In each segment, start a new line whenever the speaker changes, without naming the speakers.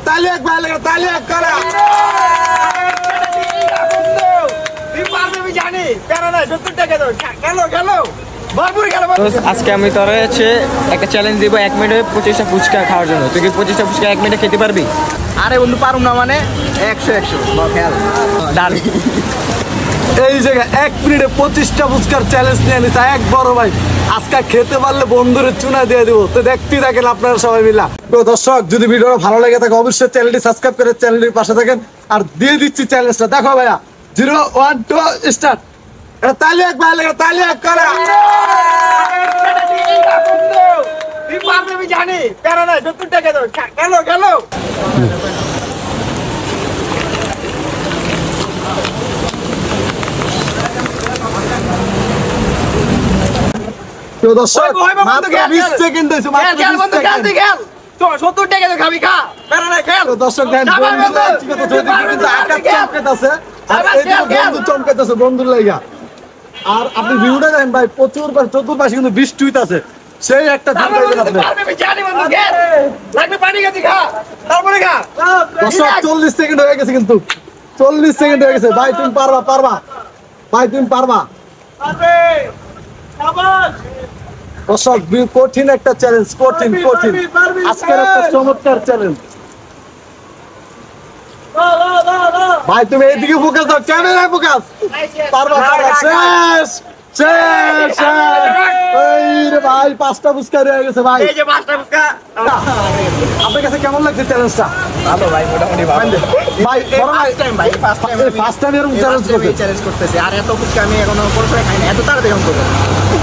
তালি এক ভাই লাগে, তালি এক করা। জানি কেন না 70 টাকা দাও। গেল গেল ভরপুর গেল।
আজকে আমি তোর হচ্ছে একটা চ্যালেঞ্জ দিব 1 মিনিটে 25টা ফুচকা খাওয়ার জন্য। তুই কি 25টা ফুচকা 1 মিনিটে খেতে পারবি?
আরে বন্ধু পারুম না মানে 100 খেয়াল
ডাল।
এই জায়গায় 1 মিনিটে 25টা ফুচকার চ্যালেঞ্জ নিয়ে নিছে এক বড় ভাই। আজকে খেতে পারলে বন্ধুরে চুনা দিয়ে দিব। তো দেখতেই থাকেন আপনারা সবাই মিলা। তো দর্শক যদি ভিডিওটা ভালো লাগে থাকে অবশ্যই চ্যানেলটি সাবস্ক্রাইব করে চ্যানেলটির পাশে থাকেন। আর দিয়ে দিচ্ছি চ্যালেঞ্জটা, দেখো ভাইয়া 0 1 2 স্টার্ট। এটা তালি এক ভাই লাগে, তালি এক করা। আমি জানি কেন না 70 টাকা দাও। গেল গেল তো দর্শক মাত্র 20 সেকেন্ড হইছে, মাত্র 20 সেকেন্ড। তো 70 টাকা দাও, খাবি খা। বেরা না খেল। তো দর্শক দেন বন্ধু ঠিক আছে, যদি কিন্তু আকাশ চমকাতেছে আর এইদিকে বন্ধু চমকাতেছে বন্ধুর লাগা। আর আপনি ভিউটা দেখেন ভাই, প্রচুর চতুর্পাশে কিন্তু বৃষ্টি হইতাছে। সেই একটা দিন পাইবেন আপনি। আমি জানি বন্ধু খেল। লাগবে পানি গাছি খা, তারপরে খা। দর্শক 40 সেকেন্ড হয়ে গেছে কিন্তু, 40 সেকেন্ড হয়ে গেছে। ভাই তুমি পারবা, পারবা ভাই, তুমি পারবা। পারবে শাবাশ। দর্শক কঠিন একটা চ্যালেঞ্জ, কঠিন কঠিন আজকের একটা চমৎকার চ্যালেঞ্জ। ভাই তুমি এইদিকে ফোকাস দাও, ক্যামেরায় ফোকাস। পারবা পারবা। শেষ শেষ এই রে ভাই, 5টা ফুচকা রয়ে গেছে ভাই। এই যে 5টা ফুচকা। আপনার কাছে কেমন লাগছে চ্যালেঞ্জটা? ভালো ভাই, মোটামুটি ভালো ভাই। ফার্স্ট টাইম ভাই, ফার্স্ট টাইম এরকম চ্যালেঞ্জ করতেছি। আর এত ফুচকা আমি এখনো পরিচয় খাইনি, এত তাড়াতাড়ি আমি করব।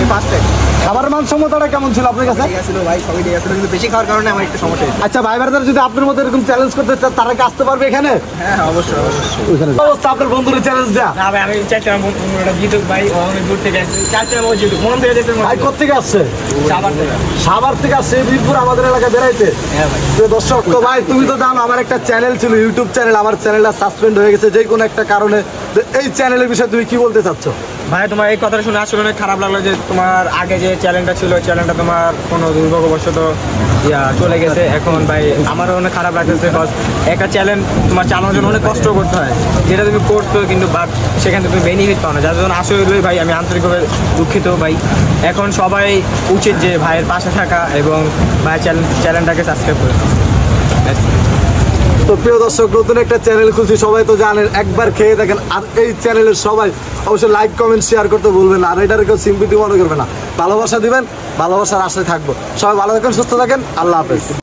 এই ফার্স্ট টাইম। খাবার মানসম্মতটা কেমন ছিল আপনার কাছে? ঠিক আছে ভাই, সবই ঠিক আছে, কিন্তু বেশি খাওয়ার কারণে আমার একটু সমস্যা হয়েছে। আচ্ছা ভাই ব্রাদার, যদি আপনার মতো এরকম চ্যালেঞ্জ করতে চান তারা কি আসতে পারবে এখানে? হ্যাঁ অবশ্যই অবশ্যই। অবস্থা আপনার বন্ধুদের চ্যালেঞ্জ দেয়া। না ভাই, আমি চাইছিলাম বন্ধুরা জিতুক ভাই, ও অনেক দূর থেকে আসছে, চাইছিলাম ও জিতুক। মন থেকে যেতে ভাই। কোথা থেকে আসছে? সাভার থেকে। সাভার থেকে আসছে বীরপুর আমাদের এলাকায় বেড়াইতে। হ্যাঁ ভাই। তো দর্শক তো ভাই তুমি তো জানো আমার একটা চ্যানেল ছিল, ইউটিউব চ্যানেল। আমার চ্যানেলটা সাসপেন্ড হয়ে গেছে যে কোনো একটা কারণে। এই চ্যানেলের বিষয়ে তুমি কি বলতে চাচ্ছ?
ভাই তোমার এই কথাটা শুনে আসলে অনেক খারাপ লাগলো যে তোমার আগে যে চ্যানেলটা ছিল ওই চ্যানেলটা তোমার কোনো দুর্ভাগ্যবশত চলে গেছে। এখন ভাই আমারও অনেক খারাপ লাগতেছে, বিকজ একটা চ্যানেল তোমার চালানোর জন্য অনেক কষ্ট করতে হয়, যেটা তুমি করছো কিন্তু বাট সেখান থেকে তুমি বেনিফিট পাও না। যার জন্য আসলে ভাই আমি আন্তরিকভাবে দুঃখিত ভাই। এখন সবাই উচিত যে ভাইয়ের পাশে থাকা এবং ভাই চ্যানেলটাকে সাবস্ক্রাইব করে।
তো প্রিয় দর্শক, নতুন একটা চ্যানেল খুলছি, সবাই তো জানেন, একবার খেয়ে দেখেন। আর এই চ্যানেলের সবাই অবশ্যই লাইক কমেন্ট শেয়ার করতে ভুলবেন না। আর এটার কেউ সিম্পিটি মনে করবে না, ভালোবাসা দিবেন, ভালোবাসার আশায় থাকবো। সবাই ভালো থাকেন, সুস্থ থাকেন, আল্লাহ হাফেজ।